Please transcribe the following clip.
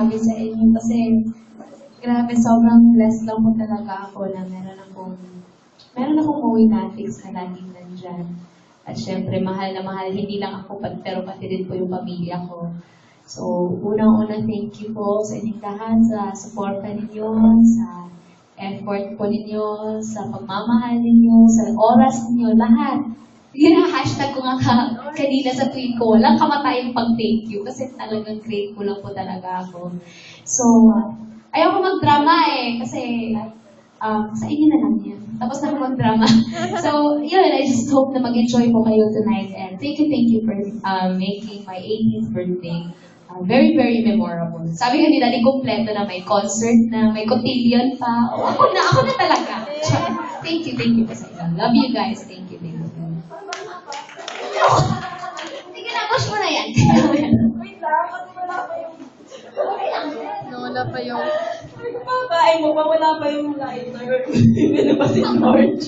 masabi sa inyo kasi grabe, sobrang blessed lang po talaga ako na meron akong movie Netflix na laging nandyan. At syempre, mahal na mahal, hindi lang ako, pero pati din po yung pamilya ko. So, unang-una, thank you po sa inyong lahat, sa suporta ninyo, sa effort po ninyo, sa pagmamahal ninyo, sa oras ninyo, lahat. Yun ang hashtag ko nga kanina sa tweet ko. Walang kamatayang pag-thank you kasi talagang grateful lang po talaga ako. So, ayoko mag-drama kasi sa inyo na lang yan. Tapos na ako mag-drama. So, yun, I just hope na mag-enjoy po kayo tonight. And thank you for making my 18th birthday very, very memorable. Sabi nga ni Daddy, kompleto na may concert na, may cotillion pa. Oh, ako na talaga. Thank you po sa inyo. Love you guys. Thank you. Sige na, push mo na yan. Wait lang, wala pa yung... Wala pa yung... Babae mo pa, wala pa yung lighter. Hindi na ba si George?